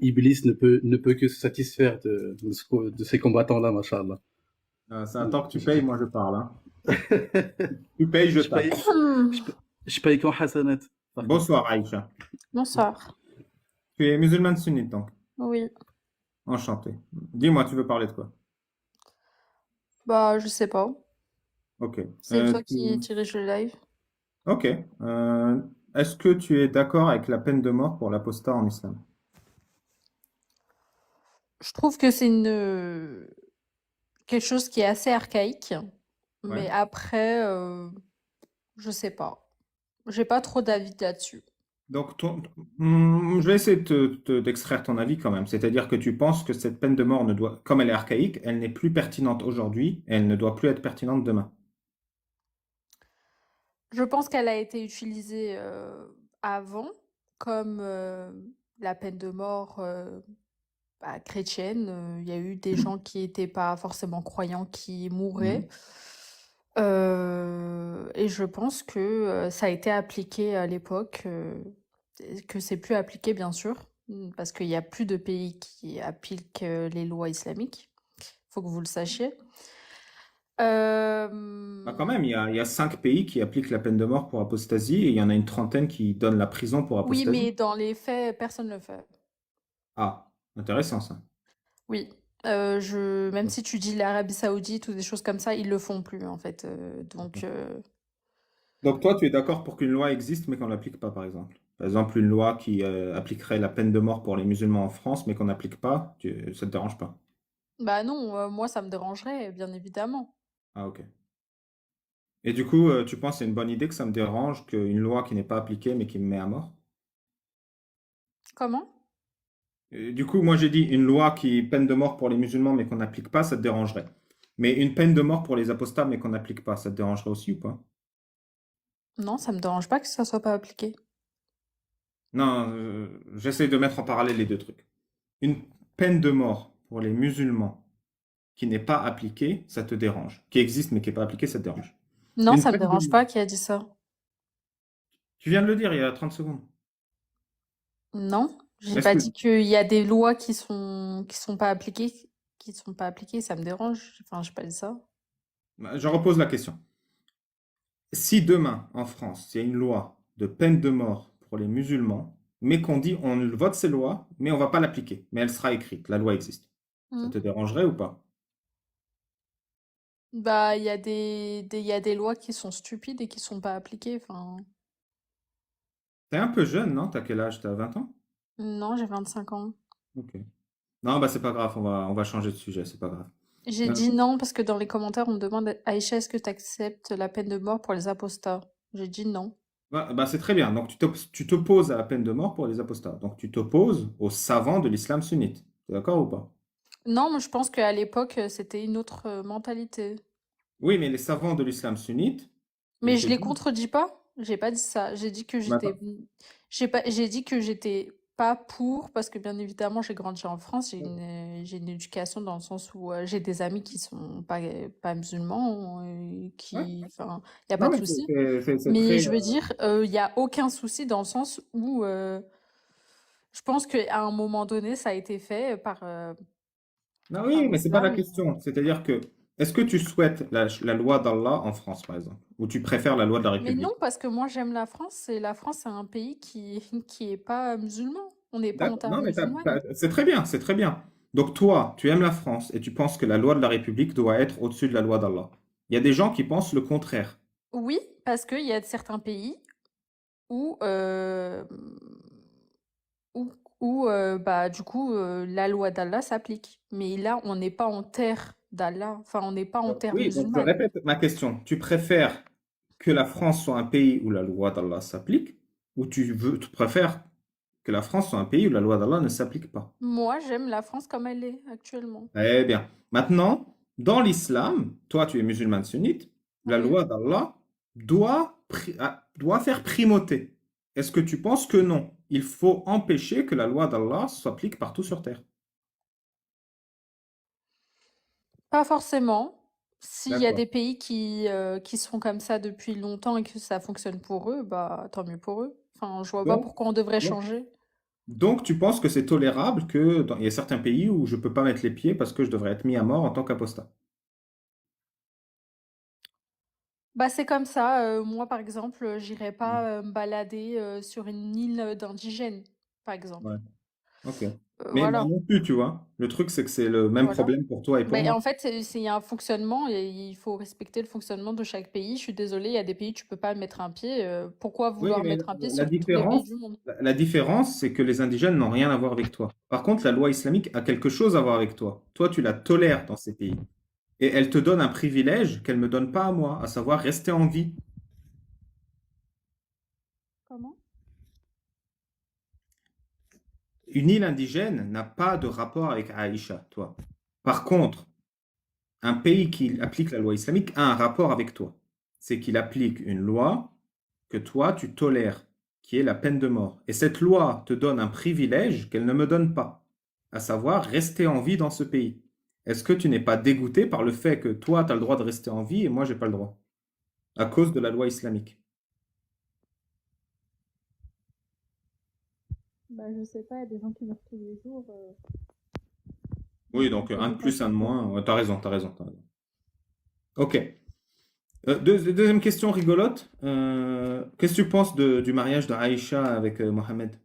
Iblis ne peut que se satisfaire de ces combattants-là, machallah. C'est un temps que tu payes, moi je parle. Hein. Tu payes, je Je paye, tape. je, paye- je paye qu'en Hassanet, par contre. Bonsoir Aïcha. Bonsoir. Tu es musulmane sunnite donc. Oui. Enchanté. Dis-moi, tu veux parler de quoi? Bah, je sais pas. Ok. C'est toi qui Tu- dirige le live. Ok. Est-ce que tu es d'accord avec la peine de mort pour l'apostat en islam? Je trouve que c'est quelque chose qui est assez archaïque. Ouais. Mais après, je sais pas. J'ai pas trop d'avis là-dessus. Donc, je vais essayer d'extraire ton avis quand même. C'est-à-dire que tu penses que cette peine de mort ne doit, comme elle est archaïque, elle n'est plus pertinente aujourd'hui et elle ne doit plus être pertinente demain. Je pense qu'elle a été utilisée avant comme la peine de mort chrétienne. Il y a eu des gens qui n'étaient pas forcément croyants qui mouraient. Mhm. Et je pense que ça a été appliqué à l'époque, et que c'est plus appliqué bien sûr, parce qu'il y a plus de pays qui appliquent les lois islamiques. Faut que vous le sachiez. Ah, quand Euh, même, il y a 5 pays qui appliquent la peine de mort pour apostasie et il y en a une trentaine qui donnent la prison pour oui, apostasie. mais dans les faits, personne ne le fait. Ah, intéressant ça. Oui. Même si tu dis l'Arabie Saoudite ou des choses comme ça, ils le font plus en fait. Donc toi, tu es d'accord pour qu'une loi existe mais qu'on l'applique pas, par exemple? Par exemple, une loi qui appliquerait la peine de mort pour les musulmans en France mais qu'on n'applique pas, ça te dérange pas? Bah non, moi ça me dérangerait, bien évidemment. Ah, ok. Et du coup, tu penses que c'est une bonne idée que ça me dérange qu'une loi qui n'est pas appliquée mais qui me met à mort? Comment? Et du coup, moi j'ai dit une loi qui peine de mort pour les musulmans mais qu'on n'applique pas, ça te dérangerait. Mais une peine de mort pour les apostats mais qu'on n'applique pas, ça te dérangerait aussi ou pas? Non, ça me dérange pas que ça soit pas appliqué. Non, j'essaie de mettre en parallèle les deux trucs. Une peine de mort pour les musulmans qui n'est pas appliquée, ça te dérange. Qui existe mais qui n'est pas appliquée, ça te dérange. Non, Une ça me peine de dérange mort. pas qui a dit ça. Tu viens de le dire il y a 30 secondes. Non, j'ai Est-ce pas que dit qu'il y a des lois qui sont pas appliquées, ça me dérange. Enfin, j'ai pas dit ça. je repose la question. Si demain, en France, il y a une loi de peine de mort pour les musulmans, mais qu'on dit on vote ces lois, mais on va pas l'appliquer, mais elle sera écrite, la loi existe. Ça Hmm. te dérangerait ou pas? Bah, il y a des lois qui sont stupides et qui sont pas appliquées. Enfin, T'es un peu jeune, non? T'as quel âge? T'as 20 ans? non, j'ai 25 ans. Ok. Non, bah c'est pas grave, on va changer de sujet, c'est pas grave. J'ai Euh, dit non parce que dans les commentaires, on me demande, Aïcha, est-ce que tu acceptes la peine de mort pour les apostats? J'ai dit non. bah, c'est très bien. Donc tu t'opposes à la peine de mort pour les apostats. Donc tu t'opposes aux savants de l'islam sunnite. T'es d'accord ou pas? Non, moi je pense qu'à l'époque, c'était une autre mentalité. Oui, mais les savants de l'islam sunnite, ils Mais te je les disent. contredis pas. J'ai pas dit ça. Bah, attends. J'ai dit que j'étais pas pour parce que bien évidemment j'ai grandi en France. J'ai une éducation dans le sens où j'ai des amis qui sont pas musulmans, Ouais. enfin, il y a pas Non, de mais souci. c'est Mais très. je veux dire, il y a aucun souci dans le sens où je pense qu'à un moment donné, ça a été fait Non, par oui, mais c'est pas la l'islam. question. C'est-à-dire que, est-ce que tu souhaites la loi d'Allah en France, par exemple, ou tu préfères la loi de la Mais non, République? parce que moi j'aime la France et la France c'est un pays qui est pas musulman. On n'est pas en terre Non, mais musulmane. c'est très bien, c'est très bien. Donc toi, tu aimes la France et tu penses que la loi de la République doit être au-dessus de la loi d'Allah. Il y a des gens qui pensent le contraire. Oui, parce qu'il y a certains pays où, où, bah, du coup, la loi d'Allah s'applique. Mais là, on n'est pas en terre d'Allah. Enfin, on n'est pas en terre Oui, donc je musulmane. répète ma question. Tu préfères que la France soit un pays où la loi d'Allah s'applique, ou tu préfères que la France soit un pays où la loi d'Allah ne s'applique pas? Moi, j'aime la France comme elle est actuellement. Eh bien, maintenant, dans l'islam, toi tu es musulmane sunnite, la Oui. loi d'Allah doit faire primauté. Est-ce que tu penses que non? Il faut empêcher que la loi d'Allah s'applique partout sur terre. Pas forcément. S'il y a D'accord. des pays qui sont comme ça depuis longtemps et que ça fonctionne pour eux, bah tant mieux pour eux. Enfin, je vois pas Donc, pourquoi on devrait donc, changer. Donc, tu penses que c'est tolérable que il y a certains pays où je peux pas mettre les pieds parce que je devrais être mis à mort en tant qu'apostat. Bah, c'est comme ça, moi, par exemple, j'irai Mm. pas, me balader, sur une île, d'indigènes, par exemple. Ouais, ok. Mais moi Voilà, non plus, tu vois. Le truc, c'est que c'est le même voilà. problème pour toi et pour Mais moi. en fait, c'est il y a un fonctionnement et il faut respecter le fonctionnement de chaque pays. Je suis désolée, il y a des pays, tu peux pas mettre un pied, pourquoi Oui, vouloir mais mettre un pied la sur tous les pays différence, du monde? la différence, c'est que les indigènes n'ont rien à voir avec toi. Par contre, la loi islamique a quelque chose à voir avec toi. Toi, tu la tolères dans ces pays. Et elle te donne un privilège qu'elle ne me donne pas à moi, à savoir rester en vie. Comment? Une île indigène n'a pas de rapport avec Aïcha, toi. Par contre, un pays qui applique la loi islamique a un rapport avec toi. C'est qu'il applique une loi que toi, tu tolères, qui est la peine de mort. Et cette loi te donne un privilège qu'elle ne me donne pas, à savoir rester en vie dans ce pays. Est-ce que tu n'es pas dégoûté par le fait que toi, tu as le droit de rester en vie et moi, j'ai pas le droit, à cause de la loi islamique? Bah, je sais pas, il y a des gens qui meurent tous les jours. Oui, On donc un de connaît pas plus, un de pourquoi. moins. Ouais, t'as raison, t'as raison, t'as raison. Ok. Deuxième question rigolote. Qu'est-ce que tu penses du mariage d'Aïcha avec Mohamed?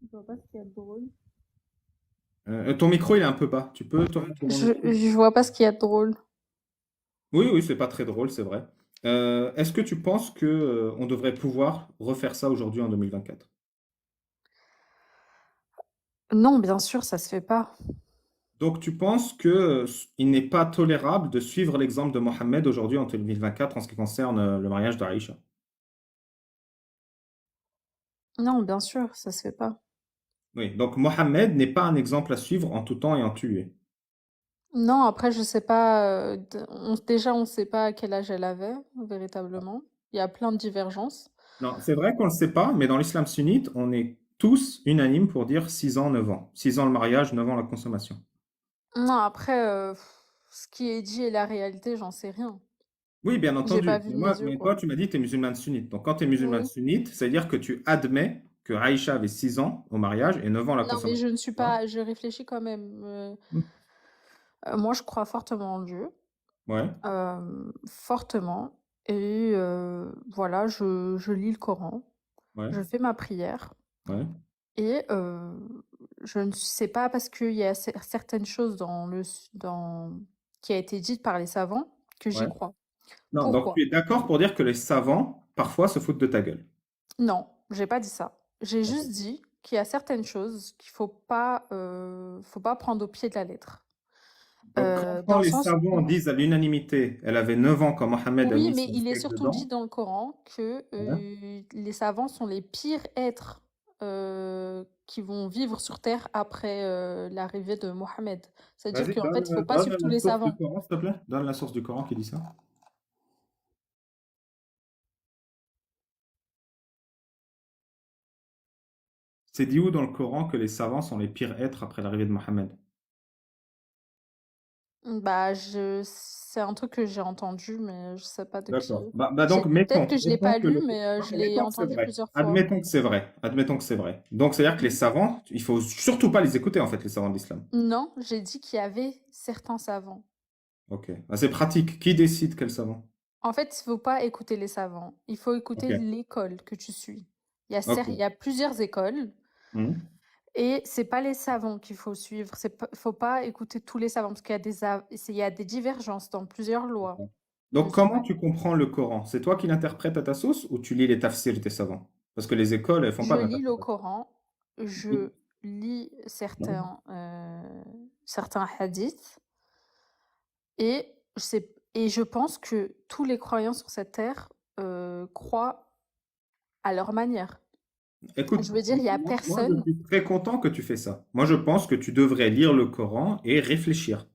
Je vois pas ce qu'il y a de drôle. Ton micro, il est un peu bas. Tu peux tourner ton micro? Je vois pas ce qu'il y a de drôle. Oui, oui, c'est pas très drôle, c'est vrai. Est-ce que tu penses que on devrait pouvoir refaire ça aujourd'hui en 2024? Non, bien sûr, ça se fait pas. Donc tu penses que il n'est pas tolérable de suivre l'exemple de Mohamed aujourd'hui en 2024 en ce qui concerne le mariage d'Aïcha? Non, bien sûr, ça se fait pas. Oui, donc Mohamed n'est pas un exemple à suivre en tout temps et en tout lieu. Non, après, je sais pas. Déjà, on sait pas à quel âge elle avait, véritablement. Il y a plein de divergences. Non, c'est vrai qu'on ne le sait pas, mais dans l'islam sunnite, on est tous unanimes pour dire 6 ans, 9 ans. 6 ans le mariage, 9 ans la consommation. Non, après, ce qui est dit et la réalité, j'en sais rien. Oui, bien J'ai pas entendu. vu Mais, de mes moi, yeux, mais toi, quoi. tu m'as dit que tu es musulmane sunnite. Donc, quand tu es musulmane Oui. sunnite, ça veut dire que tu admets que Aïcha avait 6 ans au mariage et 9 ans la Non, mais consommation. je ne suis Tu vois. pas. Je réfléchis quand même. Mm. Moi, je crois fortement en Dieu, Ouais, fortement. Et voilà, je lis le Coran, ouais, je fais ma prière. ouais, Et je ne sais pas parce qu'il y a certaines choses qui a été dites par les savants que j'y ouais. crois. Non, donc Pourquoi? tu es d'accord pour dire que les savants, parfois, se foutent de ta gueule. Non, j'ai pas dit ça. J'ai Ok. juste dit qu'il y a certaines choses qu'il faut pas prendre au pied de la lettre. Donc, Dans quand le les sens savants où disent à l'unanimité, elle avait 9 ans quand Mohamed a oui, mis mais son il est steak surtout dit dedans. dans le Coran que Ouais. les savants sont les pires êtres qui vont vivre sur Terre après l'arrivée de Mohammed. C'est-à-dire Vas-y, qu'en fait, il faut pas donne suivre tous la les source du savants. Coran, s'il te plaît. Donne la source du Coran qui dit ça. C'est dit où dans le Coran que les savants sont les pires êtres après l'arrivée de Mohammed? Bah, c'est un truc que j'ai entendu, mais je sais pas de qui. D'accord. Donc, Peut-être que je l'ai mettons pas que lu, mais non, je mais l'ai mettons que c'est entendu vrai. plusieurs fois. Admettons que c'est vrai. Admettons que c'est vrai. Donc, c'est-à-dire que les Mhm. savants, il faut surtout pas les écouter, en fait, les savants de l'islam. Non, j'ai dit qu'il y avait certains savants. Ok. Ah, c'est pratique. Qui décide quel savant? En fait, il faut pas écouter les savants. Il faut écouter Ok. l'école que tu suis. Il y Ok. a plusieurs écoles Mhm. et c'est pas les savants qu'il faut suivre. Faut pas écouter tous les savants parce il y a des divergences dans plusieurs lois Donc, comment musulmanes. tu comprends le Coran? C'est toi qui l'interprètes à ta sauce ou tu lis les tafsirs des savants? Parce que les écoles, elles font Je pas lis le d'interprétation. Coran, je lis certains hadiths et je pense que tous les croyants sur cette terre croient à leur manière. Écoute, Je veux dire, il y a moi, je personne. suis très content que tu fais ça. Moi, je pense que tu devrais lire le Coran et réfléchir.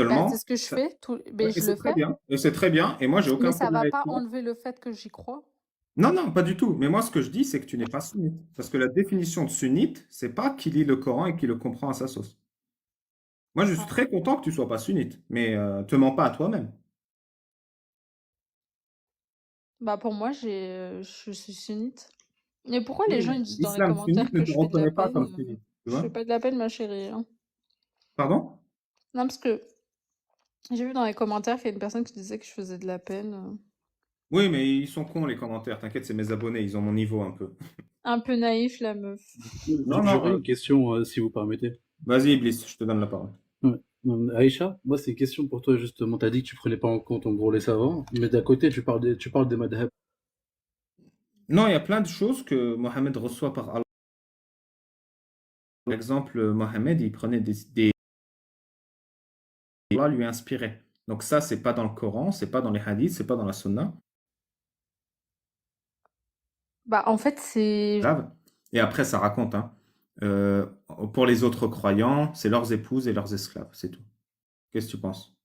Bah, c'est Seulement, ce que je fais, ouais, mais et je c'est le très fais, bien. Et c'est très bien. Et moi, j'ai mais aucun ça problème va avec pas toi. enlever le fait que j'y crois. Non, non, pas du tout. Mais moi, ce que je dis, c'est que tu n'es pas sunnite. Parce que la définition de sunnite, c'est pas qui lit le Coran et qui le comprend à sa sauce. Moi, je suis Ah. très content que tu sois pas sunnite. Mais te mens pas à toi-même. Bah, pour moi, je suis sunnite. Mais pourquoi Oui, les gens mais ils disent dans les l'islam commentaires sunnite ne que te je fais de la reconnaît pas peine? comme sunnite, tu Je fais vois? pas de la peine, ma chérie, hein. Pardon? Non, parce que j'ai vu dans les commentaires qu'il y a une personne qui disait que je faisais de la peine. Oui, mais ils sont cons les commentaires. T'inquiète, c'est mes abonnés, ils ont mon niveau un peu. Un peu naïf, la meuf. Non, non, J'aurais une question, si vous permettez. vas-y, Iblis, je te donne la parole. Ouais. Aïcha, moi, c'est une question pour toi, justement. T'as dit que tu prenais pas en compte, en gros, les savants, mais d'un côté, tu parles des madhab. Non, il y a plein de choses que Mohammed reçoit par Allah. Par exemple, Mohammed, il prenait des Allah lui inspirait. Donc ça, c'est pas dans le Coran, c'est pas dans les hadiths, c'est pas dans la sunna. Bah, en fait, c'est. Grave. Et après, ça raconte, hein. Euh, pour les autres croyants, c'est leurs épouses et leurs esclaves, c'est tout. Qu'est-ce que tu penses?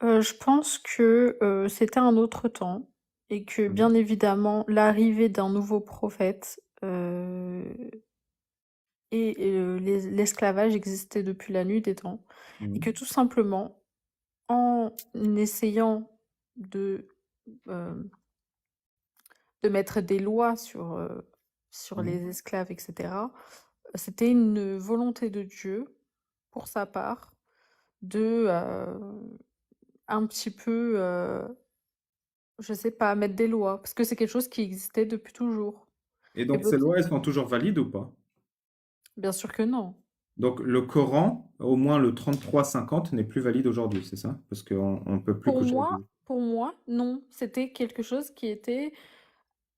Je pense que c'était un autre temps et que Mhm. bien évidemment l'arrivée d'un nouveau prophète et l'esclavage existait depuis la nuit des temps et que Mhm. tout simplement en essayant de, euh, de mettre des lois sur Mhm. les esclaves, etc., c'était une volonté de Dieu pour sa part de un petit peu je sais pas, mettre des lois, parce que c'est quelque chose qui existait depuis toujours. Et Et donc, ces peut-être, lois, elles sont toujours valides ou pas? bien sûr que non. Donc, le Coran, au moins le 33-50, n'est plus valide aujourd'hui, c'est ça? Parce qu'on ne peut plus coucher avec lui. Pour moi, non. C'était quelque chose qui était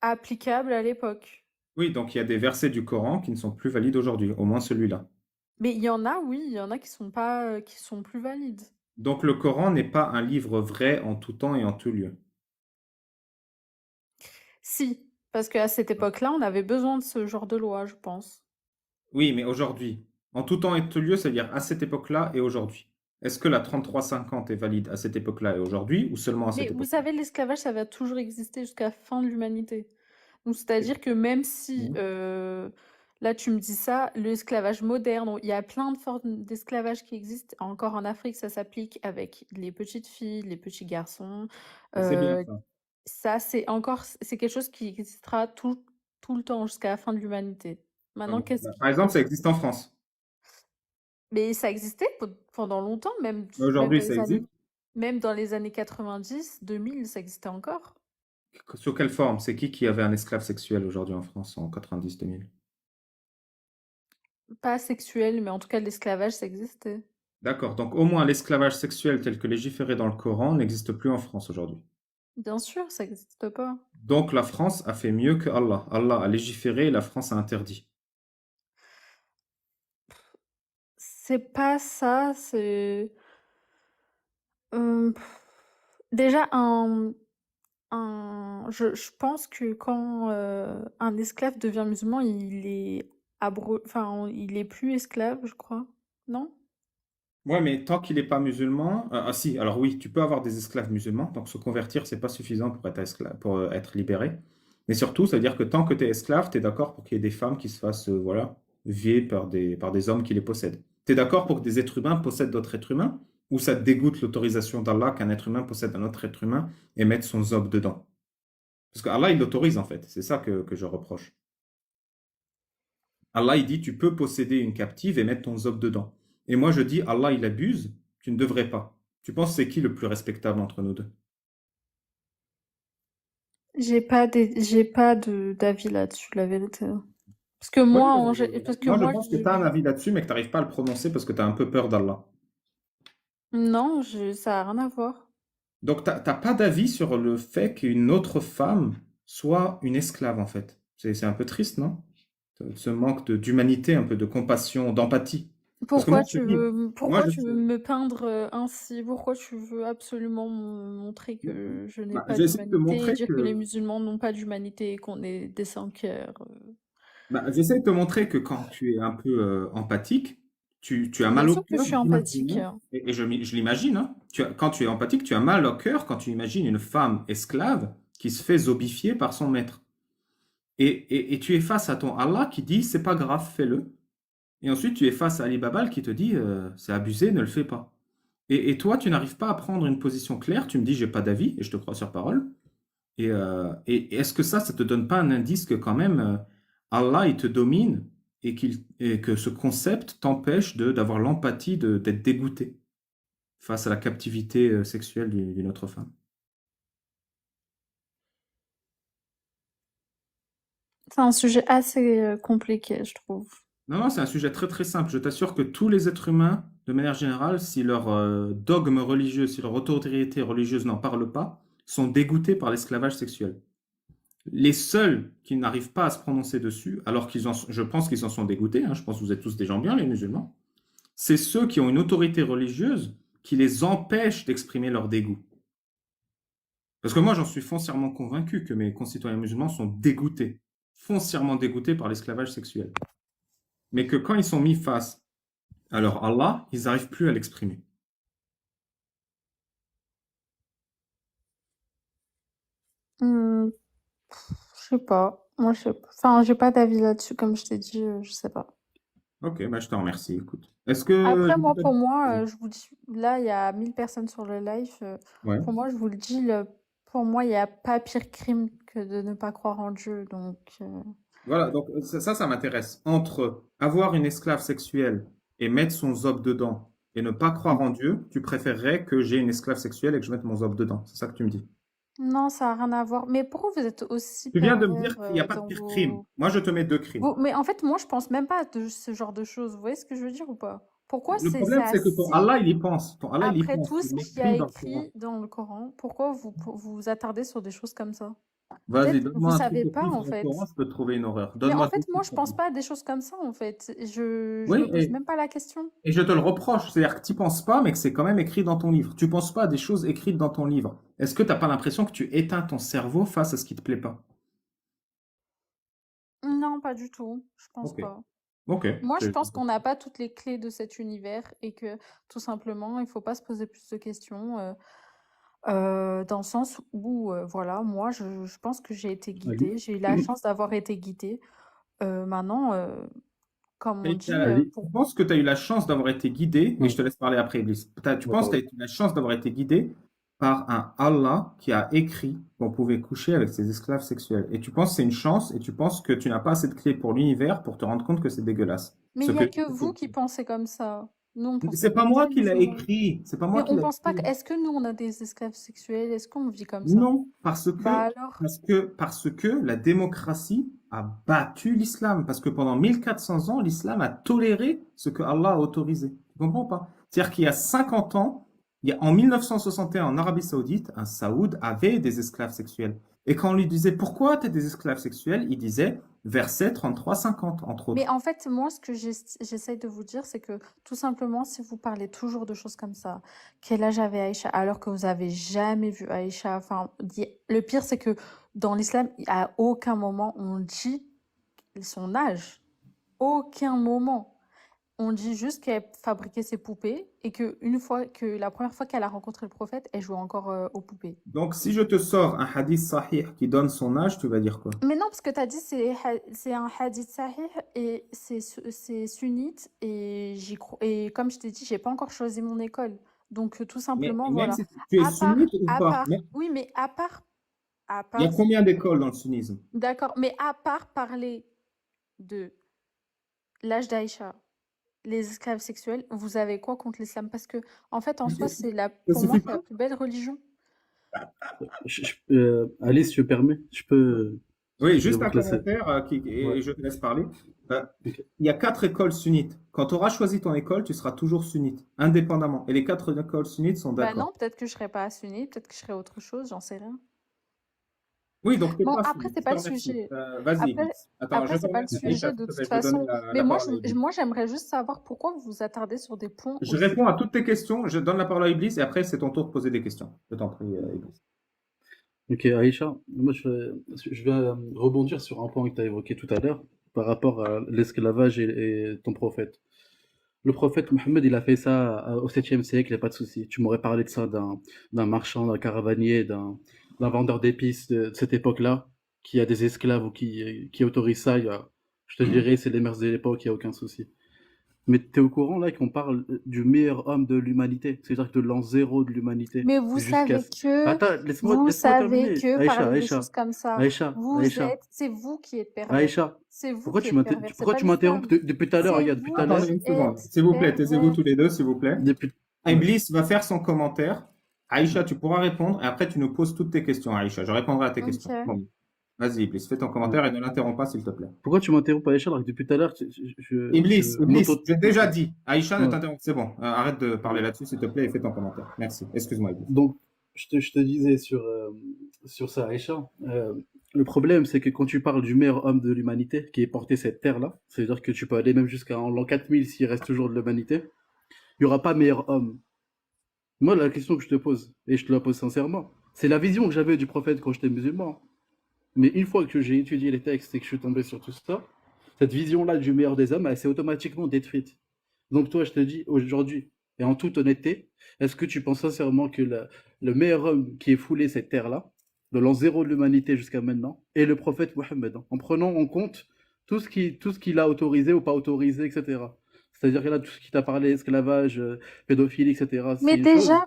applicable à l'époque. Oui, donc il y a des versets du Coran qui ne sont plus valides aujourd'hui, au moins celui-là. Mais il y en a, oui, il y en a qui sont pas, qui sont plus valides. Donc, le Coran n'est pas un livre vrai en tout temps et en tout lieu. Si, parce qu'à cette époque-là, on avait besoin de ce genre de loi, je pense. Oui, mais aujourd'hui, en tout temps et tout lieu, c'est-à-dire à cette époque-là et aujourd'hui. Est-ce que la 33-50 est valide à cette époque-là et aujourd'hui, ou seulement à Mais cette vous époque-là? savez, l'esclavage, ça va toujours exister jusqu'à la fin de l'humanité. Donc, c'est-à-dire que même si, Mhm. là, tu me dis ça, l'esclavage moderne, il y a plein de formes d'esclavage qui existent. Encore en Afrique, ça s'applique avec les petites filles, les petits garçons. Et c'est bien Euh, ça. Ça, c'est quelque chose qui existera tout le temps jusqu'à la fin de l'humanité. Maintenant, Bah, par exemple, ça existe en France. Mais ça existait pendant longtemps, Mais aujourd'hui, ça existe. même dans les années 90, 2000, ça existait encore. Sous quelle forme? C'est qui avait un esclave sexuel aujourd'hui en France en 90-2000? Pas sexuel, mais en tout cas, l'esclavage, ça existait. D'accord, donc au moins l'esclavage sexuel tel que légiféré dans le Coran n'existe plus en France aujourd'hui. Bien sûr, ça n'existe pas. Donc la France a fait mieux que Allah. Allah a légiféré et la France a interdit. C'est pas ça, c'est... pff, déjà, je pense que quand un esclave devient musulman, il est enfin, il est plus esclave, je crois. Non? Ouais, mais tant qu'il n'est pas musulman, ah si, alors oui, tu peux avoir des esclaves musulmans, donc se convertir, c'est pas suffisant pour être esclave, pour être libéré. Mais surtout, ça veut dire que tant que tu es esclave, tu es d'accord pour qu'il y ait des femmes qui se fassent, voilà, vier par des hommes qui les possèdent. Tu es d'accord pour que des êtres humains possèdent d'autres êtres humains, ou ça te dégoûte l'autorisation d'Allah qu'un être humain possède un autre être humain et mette son zob dedans? Parce que Allah, il l'autorise en fait, c'est ça que je reproche. Allah, il dit, tu peux posséder une captive et mettre ton zob dedans. Et moi, je dis, Allah, il abuse, tu ne devrais pas. Tu penses c'est qui le plus respectable entre nous deux? J'ai pas d'avis là-dessus, la vérité. Parce que Moi, parce que moi, je pense que tu as un avis là-dessus, mais que tu n'arrives pas à le prononcer parce que tu as un peu peur d'Allah. non, ça a rien à voir. Donc, tu n'as pas d'avis sur le fait qu'une autre femme soit une esclave, en fait. C'est un peu triste, non? Ce manque d'humanité, un peu de compassion, d'empathie. Parce que moi, je te dis, moi, Pourquoi je tu veux sais. me peindre ainsi? Pourquoi tu veux absolument me montrer que je n'ai Bah, pas j'ai essayé de te d'humanité et montrer dire que les que musulmans n'ont pas d'humanité et qu'on est des sans-cœur? J'essaie de te montrer que quand tu es un peu empathique, tu as Bien mal au sûr que je cœur suis empathique. d'imaginer, et je l'imagine, hein, quand tu es empathique, tu as mal au cœur quand tu imagines une femme esclave qui se fait zobifier par son maître. Et tu es face à ton Allah qui dit, c'est pas grave, fais-le. Et ensuite, tu es face à Ali Babal qui te dit, c'est abusé, ne le fais pas. Et toi, tu n'arrives pas à prendre une position claire, tu me dis, j'ai pas d'avis, et je te crois sur parole. Et est-ce que ça te donne pas un indice que quand même Allah, il te domine et que ce concept t'empêche d'avoir l'empathie d'être dégoûté face à la captivité sexuelle d'une autre femme? C'est un sujet assez compliqué, je trouve. Non, non, c'est un sujet très très simple. Je t'assure que tous les êtres humains, de manière générale, si leur dogme religieux, si leur autorité religieuse n'en parle pas, sont dégoûtés par l'esclavage sexuel. Les seuls qui n'arrivent pas à se prononcer dessus, alors je pense qu'ils en sont dégoûtés, hein, je pense que vous êtes tous des gens bien, les musulmans, c'est ceux qui ont une autorité religieuse qui les empêche d'exprimer leur dégoût. Parce que moi, j'en suis foncièrement convaincu que mes concitoyens musulmans sont dégoûtés, foncièrement dégoûtés par l'esclavage sexuel. Mais que quand ils sont mis face à leur Allah, ils n'arrivent plus à l'exprimer. Hmm, je sais pas. Moi, je sais pas. Enfin, j'ai pas d'avis là-dessus, comme je t'ai dit, je sais pas. Ok, bah je te remercie, écoute. Est-ce que... Après, moi, pour moi, je vous dis, là, il y a 1000 personnes sur le live. Ouais. Pour moi, je vous le dis, pour moi, il n'y a pas pire crime que de ne pas croire en Dieu. Donc, Voilà, donc ça m'intéresse. Entre avoir une esclave sexuelle et mettre son zob dedans et ne pas croire en Dieu, tu préférerais que j'ai une esclave sexuelle et que je mette mon zob dedans. C'est ça que tu me dis. non, ça n'a rien à voir. Mais pourquoi vous êtes aussi Tu viens de me pervers dire qu'il n'y a pas de dans pire crime. vos... Moi, je te mets deux crimes. Mais en fait, moi, je pense même pas de ce genre de choses. Vous voyez ce que je veux dire ou pas? Pourquoi Le c'est problème, c'est que ton assis Allah, il y pense. Ton Allah, il y après pense. tout ce Il qu'il y a l'écrit dans le Coran. écrit dans le Coran? Pourquoi vous vous attardez sur des choses comme ça? Vas-y, Peut-être vous donne-moi un truc savez pas écrit en dans le Coran, fait. je peux te trouver une horreur. Mais en Donne-moi deux fait, moi, trucs. je pense pas à des choses comme ça en fait. Je Oui, me pose même pas la question. et je te le reproche. C'est-à-dire que tu penses pas, mais que c'est quand même écrit dans ton livre. Tu penses pas à des choses écrites dans ton livre. Est-ce que tu n'as pas l'impression que tu éteins ton cerveau face à ce qui te plaît pas? Non, pas du tout. Je pense Ok. pas. Ok. Moi, je pense qu'on n'a pas toutes les clés de cet univers et que tout simplement, il faut pas se poser plus de questions. Dans le sens où, voilà, moi, je pense que j'ai été Ali, guidée. J'ai eu la chance d'avoir été guidée. Maintenant, comme on dit, Ali, Je pense que tu as eu la chance d'avoir été guidé, oui, je te laisse parler après, Iblis. Tu penses que tu as eu la chance d'avoir été guidé par un Allah qui a écrit qu'on pouvait coucher avec ses esclaves sexuels. Et tu penses que c'est une chance et tu penses que tu n'as pas assez de clés pour l'univers pour te rendre compte que c'est dégueulasse. mais Ce il y que a que vous qui pensez comme ça. Nous, on pense pas c'est pas comme ça, moi les qui l'a musulmans. écrit, c'est pas Mais moi qui on l'a pense pas que... écrit. Est-ce que nous, on a des esclaves sexuels? Est-ce qu'on vit comme ça? Non, Bah alors? parce que la démocratie a battu l'islam. Parce que pendant 1400 ans, l'islam a toléré ce que Allah a autorisé. Tu comprends pas? C'est-à-dire qu'il y a 50 ans, en 1961, en Arabie Saoudite, un Saoud avait des esclaves sexuels. Et quand on lui disait pourquoi tu as des esclaves sexuels, il disait verset 33-50, entre Mais autres. en fait, moi, ce que j'essaye de vous dire, c'est que tout simplement, si vous parlez toujours de choses comme ça, quel âge avait Aïcha, alors que vous avez jamais vu Aïcha, enfin, le pire, c'est que dans l'islam, à aucun moment on dit son âge. Aucun moment. On dit juste qu'elle fabriquait ses poupées et que la première fois qu'elle a rencontré le prophète, elle jouait encore aux poupées. Donc, si je te sors un hadith sahih qui donne son âge, tu vas dire quoi? Mais non, parce que tu as dit c'est un hadith sahih et c'est sunnite et et comme je t'ai dit, j'ai pas encore choisi mon école. Donc tout Mais simplement même voilà. si tu es sunnite ou À pas, part, oui, mais à il y a part, combien d'écoles dans le sunnisme? d'accord, mais à part parler de l'âge d'Aïcha, les esclaves sexuels, vous avez quoi contre l'islam? Parce que en fait, en soi, Ça pour moi, suffit c'est la pas? plus belle religion. Ali, si tu permets, Oui, je vais juste vous un te laisser. commentaire Ouais. et je te laisse parler. Euh, Ok. il y a 4 écoles sunnites. Quand tu auras choisi ton école, tu seras toujours sunnite, indépendamment. Et les 4 écoles sunnites sont Bah d'accord. non, peut-être que je serais pas sunnite, peut-être que je serais autre chose, j'en sais rien. Oui, donc tu n'es Bon, pas après, sunnite. c'est Je te pas le remercie. sujet. Vas-y, Après, Iblis. Attends, je te c'est pas le remercie. Aïcha, sujet s'il de te toute plaît, je vais donner façon. la Mais moi, parole à Iblis. moi, j'aimerais juste savoir pourquoi vous vous attardez sur des points Je aussi. réponds à toutes tes questions. Je donne la parole à Iblis et après, c'est ton tour de poser des questions. Je t'en prie, Iblis. Ok, Aïcha, moi je vais rebondir sur un point que tu as évoqué tout à l'heure par rapport à l'esclavage et ton prophète. Le prophète Mohammed, il a fait ça au 7e siècle, il n'y a pas de souci. Tu m'aurais parlé de ça d'un marchand, d'un caravanier, d'un vendeur d'épices de cette époque-là, qui a des esclaves ou qui autorise ça. Je te dirais, c'est les mœurs de l'époque, il n'y a aucun souci. Mais tu es au courant là qu'on parle du meilleur homme de l'humanité, c'est-à-dire de l'an zéro de l'humanité Mais vous jusqu'à. savez que, Attends, vous laisse-moi savez terminer. que Aïcha, parler des Aïcha, choses comme ça, Aïcha, vous Aïcha, êtes, c'est vous qui êtes pervers. Aïcha. C'est vous Pourquoi qui tu êtes pervers, c'est pourquoi pas tu m'interromps l'islam. depuis tout à l'heure, C'est regarde, depuis tout à vous l'heure, Attendez une qui seconde. êtes S'il vous plaît, taisez-vous pervers. tous les deux, s'il vous plaît. depuis. Ouais. Iblis va faire son commentaire. Aïcha, tu pourras répondre et après tu nous poses toutes tes questions, Aïcha. Je répondrai à tes questions. Ok. Bon. Vas-y, Iblis, fais ton commentaire et ne l'interromps pas, s'il te plaît. Pourquoi tu m'interromps, Aïcha, alors que depuis tout à l'heure, Iblis, Iblis, m'auto. j'ai déjà dit. Aïcha, ne Ouais. t'interromps. C'est bon. Arrête de parler là-dessus, s'il te plaît, et fais ton commentaire. Merci. Excuse-moi, Iblis. Donc, je te disais sur ça, Aïcha, le problème, c'est que quand tu parles du meilleur homme de l'humanité qui ait porté cette terre-là, c'est-à-dire que tu peux aller même jusqu'à l'an 4000 s'il reste toujours de l'humanité, il n'y aura pas meilleur homme. Moi, la question que je te pose, et je te la pose sincèrement, c'est la vision que j'avais du prophète quand j'étais musulman. Mais une fois que j'ai étudié les textes et que je suis tombé sur tout ça, cette vision-là du meilleur des hommes, elle s'est automatiquement détruite. Donc toi, je te dis aujourd'hui, et en toute honnêteté, est-ce que tu penses sincèrement que le meilleur homme qui ait foulé cette terre-là, de l'an zéro de l'humanité jusqu'à maintenant, est le prophète Mohammed, hein, en prenant en compte tout ce qu'il a autorisé ou pas autorisé, etc. C'est-à-dire que là, tout ce qui t'a parlé, esclavage, pédophilie, etc., Mais c'est une chose. déjà,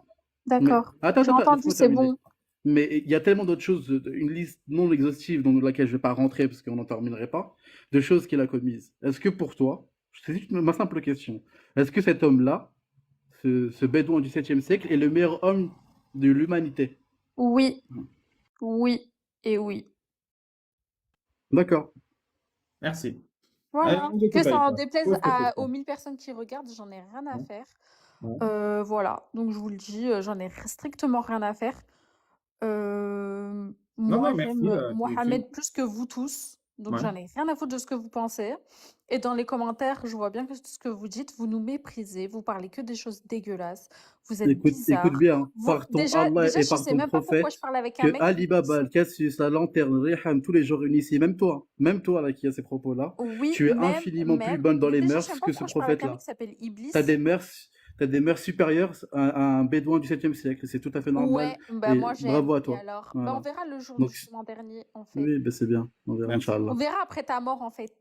Mais d'accord, attends, j'ai attends, entendu, laisse-moi c'est terminer. bon. Mais il y a tellement d'autres choses, une liste non exhaustive dans laquelle je ne vais pas rentrer parce qu'on n'en terminerait pas, de choses qu'il a commises. Est-ce que pour toi, c'est juste ma simple question, est-ce que cet homme-là, ce bédouin du 7e siècle, est le meilleur homme de l'humanité? Oui, oui et oui. Merci. Voilà. Allez, on écoute, Que ça en Aïcha. déplaise Pose tes questions. aux 1000 personnes qui regardent, j'en ai rien à Ouais. faire. Ouais. Voilà, donc je vous le dis, j'en ai strictement rien à faire. Non, Moi, non, merci. j'aime Mohamed plus que vous tous, donc Ouais. j'en ai rien à foutre de ce que vous pensez. Et dans les commentaires, je vois bien que ce que vous dites, vous nous méprisez, vous parlez que des choses dégueulasses, vous êtes Écoute bizarres. bien, Vous, par ton déjà, Allah déjà, et je par sais ton même pas pourquoi je prophète, parle avec un que mec Ali qui... Baba, le Cassus, la lanterne, Rihan, tous les jours ici, même toi là qui a ces propos-là, Oui, tu es infiniment plus bonne dans mais les déjà, je mœurs sais même pas que ce pourquoi je parle avec un mec prophète-là. qui s'appelle Iblis. T'as des mœurs supérieures à un bédouin du 7e siècle. C'est tout à fait normal. Ouais, bah Et moi j'aime. bravo à Et toi. alors, bah on Voilà. verra le jour Donc, du jugement dernier, en fait. oui, ben c'est bien. On verra, Merci. On Inch'Allah. verra après ta mort, en fait.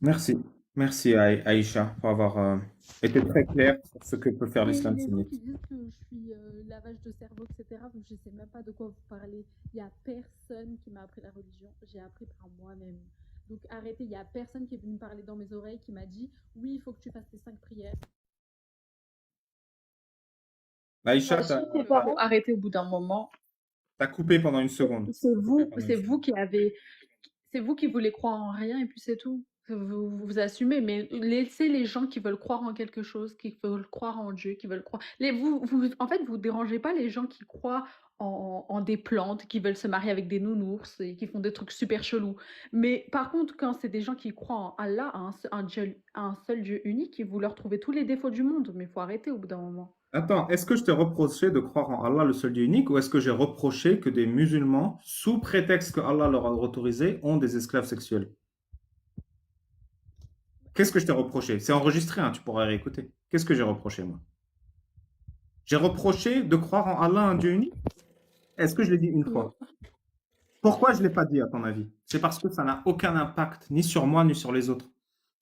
Merci. Merci, Aïcha, pour avoir été très clair sur ce que peut faire l'islam Les gens sunnite. qui disent que je suis lavage de cerveau, etc., je sais même pas de quoi vous parlez. Il y a personne qui m'a appris la religion. J'ai appris par moi-même. Donc arrêtez, il y a personne qui est venu me parler dans mes oreilles qui m'a dit oui, il faut que tu fasses tes 5 prières. Aïcha, Si tes parents arrêtez au bout d'un moment, t'as coupé pendant une seconde. c'est vous, Pendant une c'est vous seconde. qui avez, c'est vous qui voulez croire en rien et puis c'est tout. Vous assumez, mais laissez les gens qui veulent croire en quelque chose, qui veulent croire en Dieu, qui veulent croire. En fait, vous dérangez pas les gens qui croient en des plantes, qui veulent se marier avec des nounours et qui font des trucs super chelous. Mais par contre, quand c'est des gens qui croient en Allah, un seul Dieu unique, vous leur trouvez tous les défauts du monde. Mais il faut arrêter au bout d'un moment. Attends, est-ce que je t'ai reproché de croire en Allah, le seul Dieu unique, ou est-ce que j'ai reproché que des musulmans, sous prétexte que Allah leur a autorisé, ont des esclaves sexuels? Qu'est-ce que je t'ai reproché? C'est enregistré, hein, tu pourras réécouter. Qu'est-ce que j'ai reproché, moi? J'ai reproché de croire en Allah, un Dieu unique? Est-ce que je l'ai dit une fois? Pourquoi je ne l'ai pas dit, à ton avis? C'est parce que ça n'a aucun impact, ni sur moi, ni sur les autres.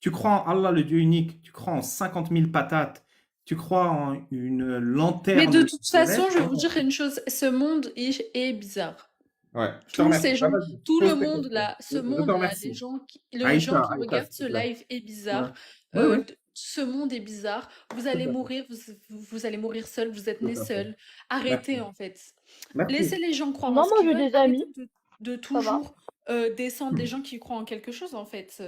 Tu crois en Allah, le Dieu unique, tu crois en 50 000 patates, tu crois en une lanterne. Mais de toute façon, je vais vous dire une chose, ce monde est bizarre. Ouais, je te Tous remercie. ces gens, tout Pose le tes monde questions. là, ce Je te monde là, remercie. les gens qui Aïcha, regardent s'il ce te plaît. live est bizarre. Ouais. Ouais, ouais. Ce monde est bizarre. Vous allez à fait. mourir, vous allez mourir seul, vous êtes Tout à nés fait. seuls. Arrêtez Merci. en fait. Merci. Laissez les gens croire Non, en ce moi, qu'ils j'ai veulent. des amis. Arrêtez de Ça va. toujours descendre les gens qui croient en quelque chose en fait.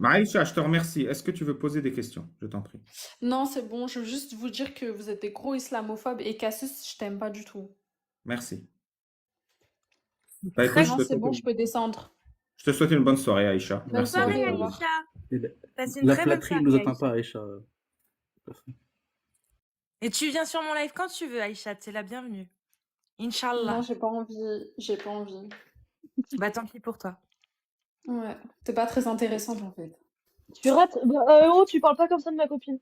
Aïcha, je te remercie. Est-ce que tu veux poser des questions? Je t'en prie. Non, c'est bon, je veux juste vous dire que vous êtes des gros islamophobes et Cassus, je t'aime pas du tout. Merci. Bah, écoute, Non, c'est bon, je peux descendre. je te souhaite une bonne soirée, Aïcha. Bonne Merci. soirée, Soirée, au revoir. Aïcha. Et la- Passe une La très bonne flatterie ne nous soirée, atteint Aïcha. pas, Aïcha. Et tu viens sur mon live quand tu veux, Aïcha. C'est la bienvenue. Non, Inch'Allah. j'ai pas envie. J'ai pas envie. Bah, tant pis pour toi. Ouais, t'es pas très intéressante en fait. Tu rates. Oh, tu parles pas comme ça de ma copine.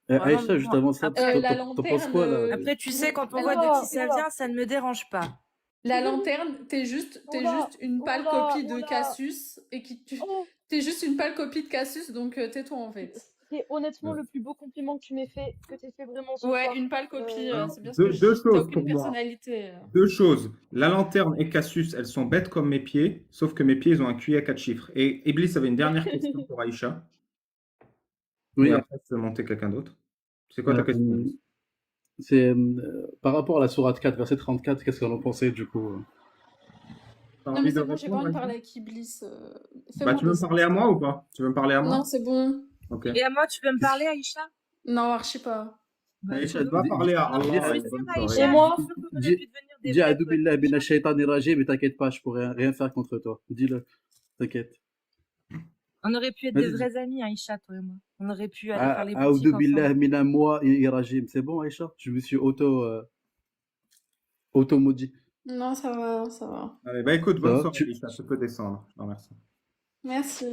Ouais, non, Aïcha, mais juste bon, avant ça, après, la t'en penses quoi lanterne, là? après, tu sais, quand on la voit de qui lanterne. ça vient, ça ne me dérange pas. La lanterne, t'es juste une pâle copie de Cassius t'es juste une pâle copie de Cassius, donc tais-toi en fait. C'est honnêtement le plus beau compliment que tu m'aies fait, que t'aies fait vraiment ce Ouais, soir. une pâle copie, Alors, c'est bien ce que je deux dis. T'as choses aucune pour moi. personnalité. Deux choses. La lanterne et Cassius, elles sont bêtes comme mes pieds, sauf que mes pieds, ils ont un QI à 4 chiffres. Et Iblis avait une dernière question pour Aïcha. Oui, Et après, je peux monter quelqu'un d'autre. C'est quoi ta euh, question, Iblis? c'est par rapport à la sourate 4, verset 34, qu'est-ce qu'on en pensait du coup? T'as Non, mais envie de c'est bon, j'ai pas répondre, envie de Aïcha? parler avec Iblis. Bah, Fais-moi tu veux me descendre, parler à s'il te moi ou plaît. pas? Tu veux me parler à Non, moi? c'est bon. Ok. Et à moi, tu veux me parler, Aïcha? Non, archi pas. Bah, Aïcha, tu veux Va me parler à parler? Je Allah suis et sûre, bonne Et soirée. Aïcha, moi, je suis sûre qu'on aurait dis, pu devenir des dis vrais A'udhu potes, billahi Aïcha. minash shaitani rajim, mais t'inquiète pas, je pourrais rien faire contre toi. Dis-le, t'inquiète. On aurait pu être des Vas-y, dis. vrais amis, Aïcha, toi et moi. On aurait pu aller faire les boutiques A'udhu billahi ensemble. mina moi rajim. C'est bon, Aïcha? Je me suis auto-maudit. Non, ça va, ça va. Allez, bah écoute, Ça bonne va? soirée, Aïcha. Tu peux descendre. Je te remercie. Merci.